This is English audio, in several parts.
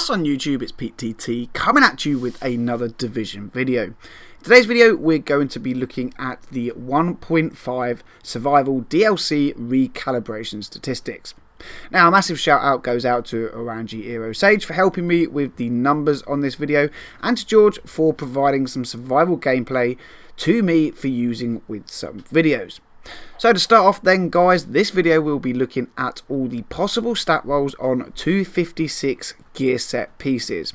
What's on YouTube? It's PTT coming at you with another Division video. In today's video we're going to be looking at the 1.5 survival DLC recalibration statistics. Now a massive shout out goes out to Orangi Eero Sage for helping me with the numbers on this video, and to George for providing some survival gameplay to me for using with some videos. So to start off then guys, this video will be looking at all the possible stat rolls on 256 gear set pieces.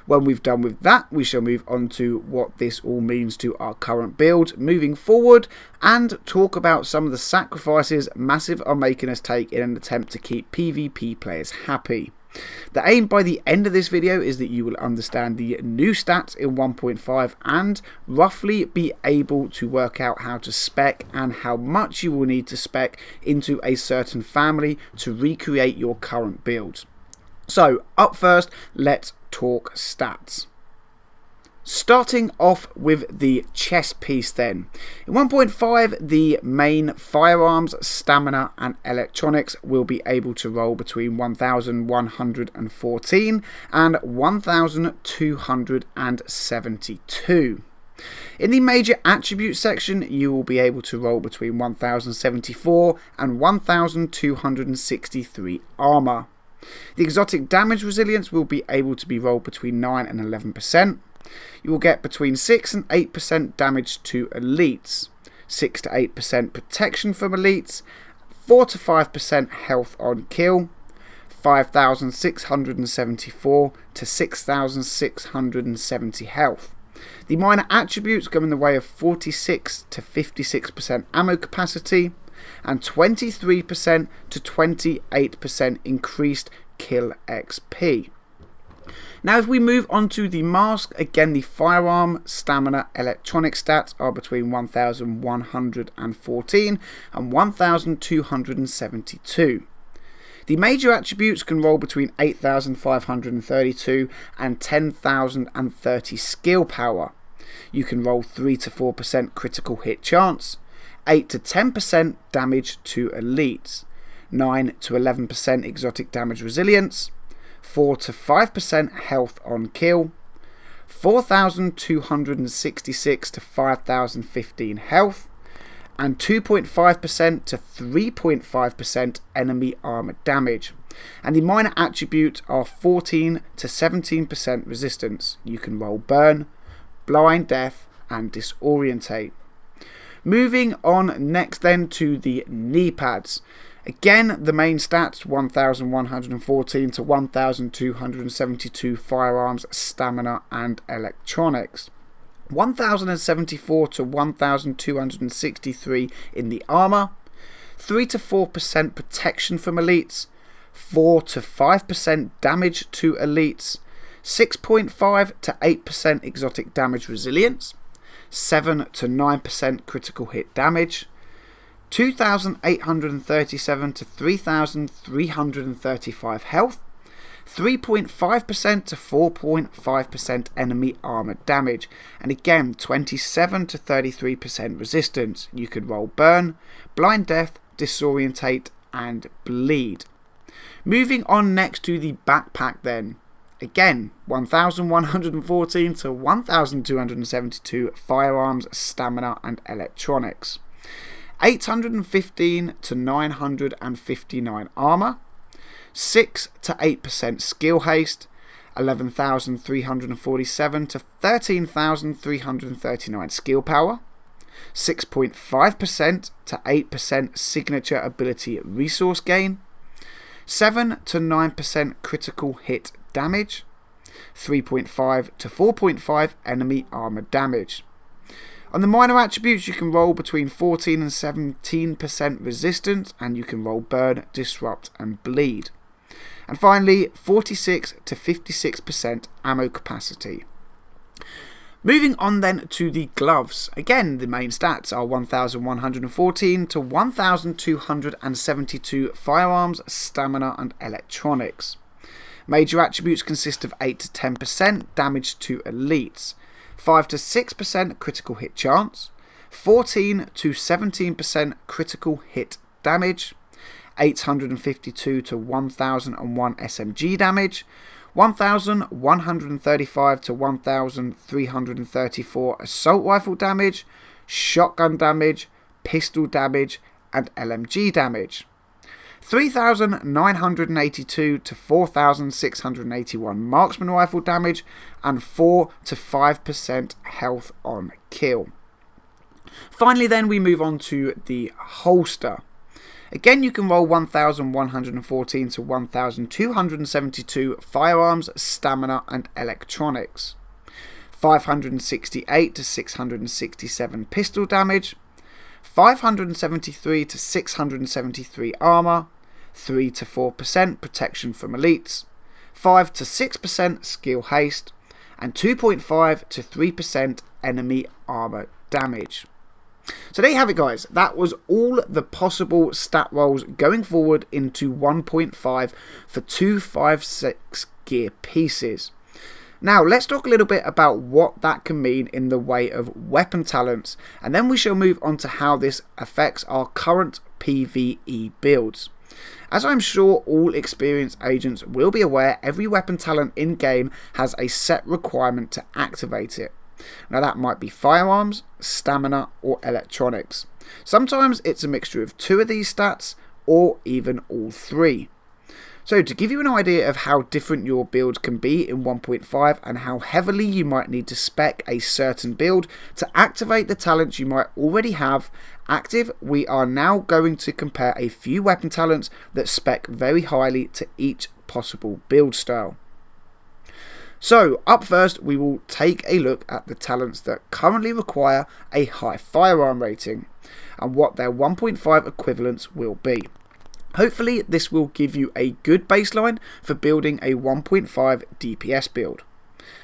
When we've done with that, we shall move on to what this all means to our current build moving forward, and talk about some of the sacrifices Massive are making us take in an attempt to keep PvP players happy. The aim by the end of this video is that you will understand the new stats in 1.5 and roughly be able to work out how to spec and how much you will need to spec into a certain family to recreate your current builds. So up first, let's talk stats. Starting off with the chest piece then. In 1.5, the main firearms, stamina and electronics will be able to roll between 1114 and 1272. In the major attribute section, you will be able to roll between 1074 and 1263 armour. The exotic damage resilience will be able to be rolled between 9 and 11%. You will get between 6 and 8% damage to elites, 6 to 8% protection from elites, 4 to 5% health on kill, 5674 to 6670 health. The minor attributes go in the way of 46 to 56% ammo capacity and 23% to 28% increased kill XP. Now if we move on to the mask, again the firearm, stamina, electronic stats are between 1114 and 1272. The major attributes can roll between 8532 and 10,030 skill power. You can roll 3 to 4% critical hit chance, 8 to 10% damage to elites, 9 to 11% exotic damage resilience, 4 to 5% health on kill, 4266 to 5015 health, and 2.5% to 3.5% enemy armor damage. And the minor attributes are 14 to 17% resistance. You can roll burn, blind death and disorientate. Moving on next then to the knee pads. Again, the main stats 1114 to 1272 firearms, stamina and electronics. 1074 to 1263 in the armor, 3 to 4% protection from elites, 4 to 5% damage to elites, 6.5 to 8% exotic damage resilience, 7 to 9% critical hit damage, 2837 to 3335 health, 3.5% to 4.5% enemy armor damage, and again 27 to 33% resistance. You could roll burn, blind death, disorientate and bleed. Moving on next to the backpack then. Again, 1114 to 1272 firearms, stamina and electronics. 815 to 959 armor, 6 to 8% skill haste, 11,347 to 13,339 skill power, 6.5% to 8% signature ability resource gain, 7 to 9% critical hit damage, 3.5 to 4.5 enemy armor damage. On the minor attributes, you can roll between 14 and 17% resistance, and you can roll burn, disrupt and bleed. And finally, 46 to 56% ammo capacity. Moving on then to the gloves. Again, the main stats are 1114 to 1272 firearms, stamina and electronics. Major attributes consist of 8 to 10% damage to elites, 5 to 6% critical hit chance, 14 to 17% critical hit damage, 852 to 1001 SMG damage, 1135 to 1334 assault rifle damage, shotgun damage, pistol damage, and LMG damage. 3,982 to 4,681 marksman rifle damage, and 4 to 5% health on kill. Finally then we move on to the holster. Again, you can roll 1,114 to 1,272 firearms, stamina, and electronics. 568 to 667 pistol damage. 573 to 673 armour. 3 to 4% protection from elites. 5 to 6% skill haste. And 2.5 to 3% enemy armour damage. So there you have it, guys. That was all the possible stat rolls going forward into 1.5 for 256 gear pieces. Now let's talk a little bit about what that can mean in the way of weapon talents, and then we shall move on to how this affects our current PvE builds. As I'm sure all experienced agents will be aware, every weapon talent in game has a set requirement to activate it. Now that might be firearms, stamina, or electronics. Sometimes it's a mixture of 2 of these stats, or even all 3. So to give you an idea of how different your build can be in 1.5 and how heavily you might need to spec a certain build to activate the talents you might already have active, we are now going to compare a few weapon talents that spec very highly to each possible build style. So up first we will take a look at the talents that currently require a high firearm rating and what their 1.5 equivalents will be. Hopefully this will give you a good baseline for building a 1.5 DPS build.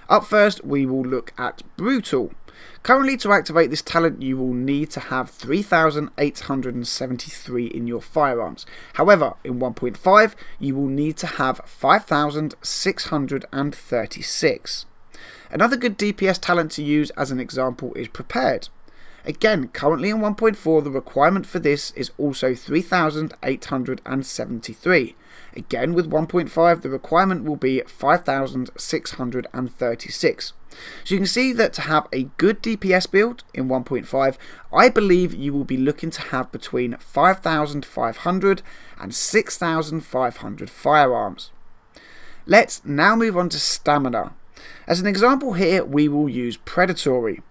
Up first we will look at Brutal. Currently, to activate this talent you will need to have 3,873 in your firearms. However, in 1.5 you will need to have 5,636. Another good DPS talent to use as an example is Prepared. Again, currently in 1.4 the requirement for this is also 3,873. Again, with 1.5 the requirement will be 5,636. So you can see that to have a good DPS build in 1.5, I believe you will be looking to have between 5,500 and 6,500 firearms. Let's now move on to Stamina. As an example here we will use Predatory.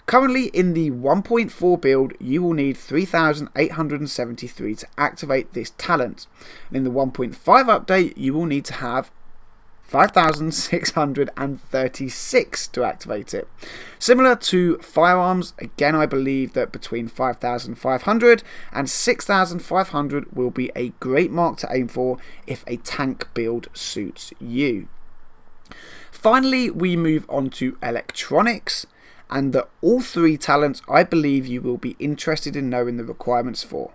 Currently in the 1.4 build you will need 3,873 to activate this talent, and in the 1.5 update you will need to have 5,636 to activate it. Similar to firearms, again I believe that between 5,500 and 6,500 will be a great mark to aim for if a tank build suits you. Finally we move on to electronics, and all 3 talents I believe you will be interested in knowing the requirements for.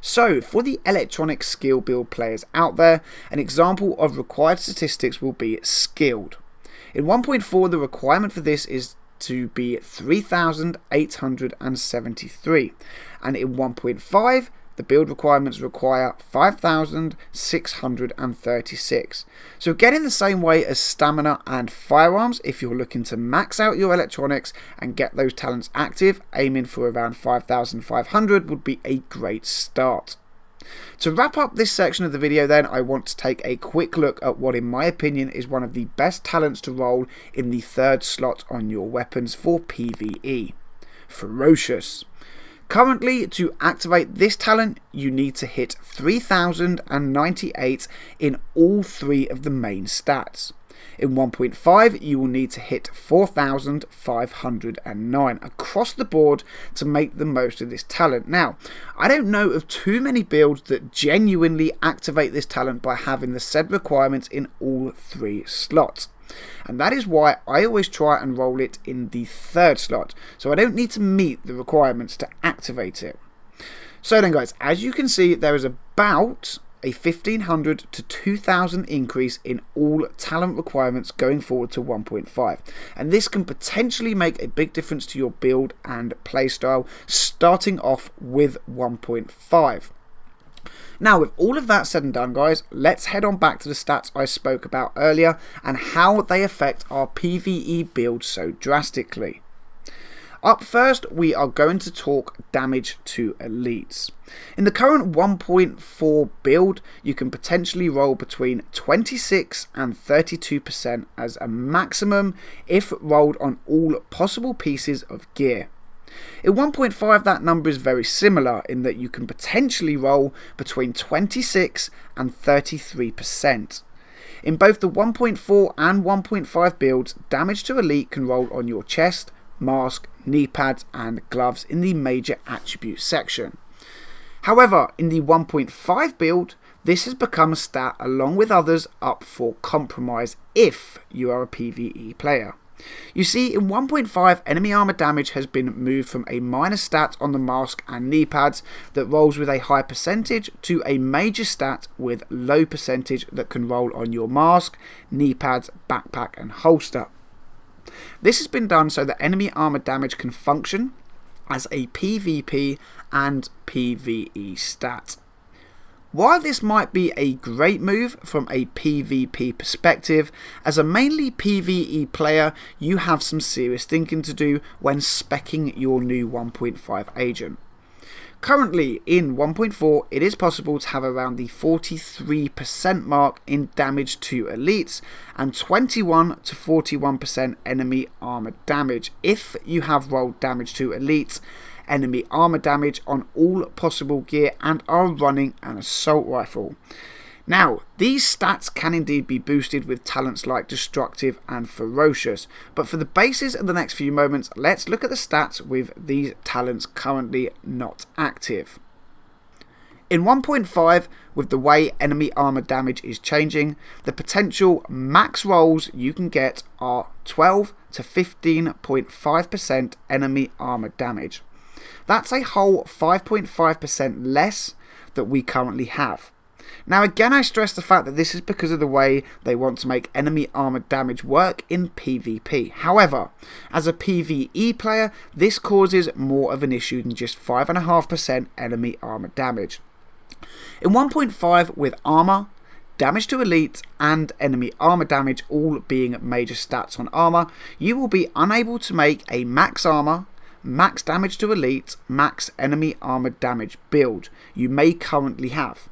So for the electronic skill build players out there, an example of required statistics will be skilled. In 1.4 the requirement for this is to be 3,873, and in 1.5 the build requirements require 5,636. So again, in the same way as stamina and firearms, if you're looking to max out your electronics and get those talents active, aiming for around 5,500 would be a great start. To wrap up this section of the video then, I want to take a quick look at what in my opinion is one of the best talents to roll in the 3rd slot on your weapons for PvE. Ferocious. Currently, to activate this talent, you need to hit 3,098 in all 3 of the main stats. In 1.5, you will need to hit 4,509 across the board to make the most of this talent. Now, I don't know of too many builds that genuinely activate this talent by having the said requirements in all 3 slots. And that is why I always try and roll it in the 3rd slot, so I don't need to meet the requirements to activate it. So then guys, as you can see, there is about a 1,500 to 2,000 increase in all talent requirements going forward to 1.5, and this can potentially make a big difference to your build and playstyle starting off with 1.5. Now, with all of that said and done, guys, let's head on back to the stats I spoke about earlier and how they affect our PvE build so drastically. Up first, we are going to talk damage to elites. In the current 1.4 build, you can potentially roll between 26 and 32% as a maximum if rolled on all possible pieces of gear. In 1.5, that number is very similar in that you can potentially roll between 26 and 33%. In both the 1.4 and 1.5 builds, damage to elite can roll on your chest, mask, knee pads and gloves in the major attributes section. However, in the 1.5 build, this has become a stat along with others up for compromise if you are a PvE player. You see, in 1.5, enemy armor damage has been moved from a minor stat on the mask and knee pads that rolls with a high percentage to a major stat with low percentage that can roll on your mask, knee pads, backpack and holster. This has been done so that enemy armor damage can function as a PvP and PvE stat. While this might be a great move from a PvP perspective, as a mainly PvE player you have some serious thinking to do when speccing your new 1.5 agent. Currently in 1.4 it is possible to have around the 43% mark in damage to elites and 21 to 41% enemy armor damage if you have rolled damage to elites, enemy armor damage on all possible gear and are running an assault rifle. Now, these stats can indeed be boosted with talents like Destructive and Ferocious, but for the basis of the next few moments, let's look at the stats with these talents currently not active. In 1.5, with the way enemy armor damage is changing, the potential max rolls you can get are 12 to 15.5% enemy armor damage. That's a whole 5.5% less that we currently have. Now again, I stress the fact that this is because of the way they want to make enemy armor damage work in PvP. However, as a PvE player, this causes more of an issue than just 5.5% enemy armor damage. In 1.5, with armor, damage to elite and enemy armor damage all being major stats on armor, you will be unable to make a max armor, max damage to elite, max enemy armor damage build you may currently have.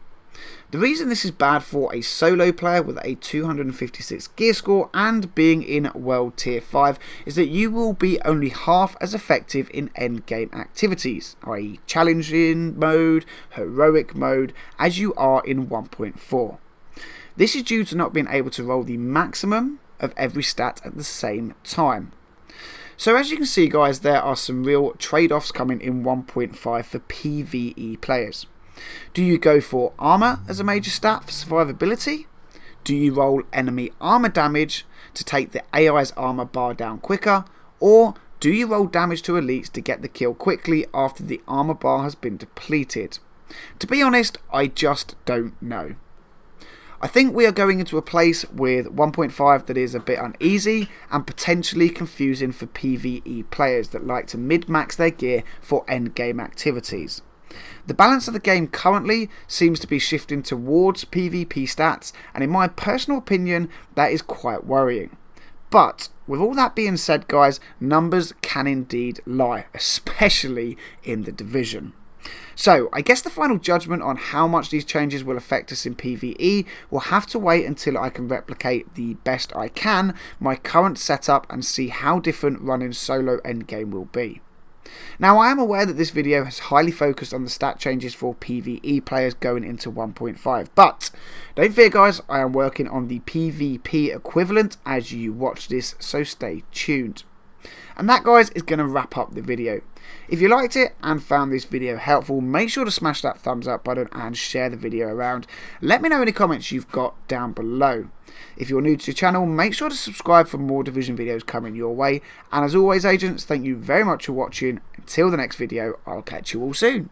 The reason this is bad for a solo player with a 256 gear score and being in World Tier 5 is that you will be only half as effective in endgame activities, i.e. challenging mode, heroic mode, as you are in 1.4. This is due to not being able to roll the maximum of every stat at the same time. So as you can see, guys, there are some real trade-offs coming in 1.5 for PvE players. Do you go for armor as a major stat for survivability? Do you roll enemy armor damage to take the AI's armor bar down quicker? Or do you roll damage to elites to get the kill quickly after the armor bar has been depleted? To be honest, I just don't know. I think we are going into a place with 1.5 that is a bit uneasy and potentially confusing for PvE players that like to mid-max their gear for endgame activities. The balance of the game currently seems to be shifting towards PvP stats, and in my personal opinion that is quite worrying. But with all that being said, guys, numbers can indeed lie, especially in the division. So I guess the final judgment on how much these changes will affect us in PvE will have to wait until I can replicate the best I can my current setup and see how different running solo endgame will be. Now, I am aware that this video has highly focused on the stat changes for PvE players going into 1.5, but don't fear, guys, I am working on the PvP equivalent as you watch this, so stay tuned. And that, guys, is going to wrap up the video. If you liked it and found this video helpful, make sure to smash that thumbs up button and share the video around. Let me know any comments you've got down below. If you're new to the channel, make sure to subscribe for more Division videos coming your way. And as always, agents, thank you very much for watching. Until the next video, I'll catch you all soon.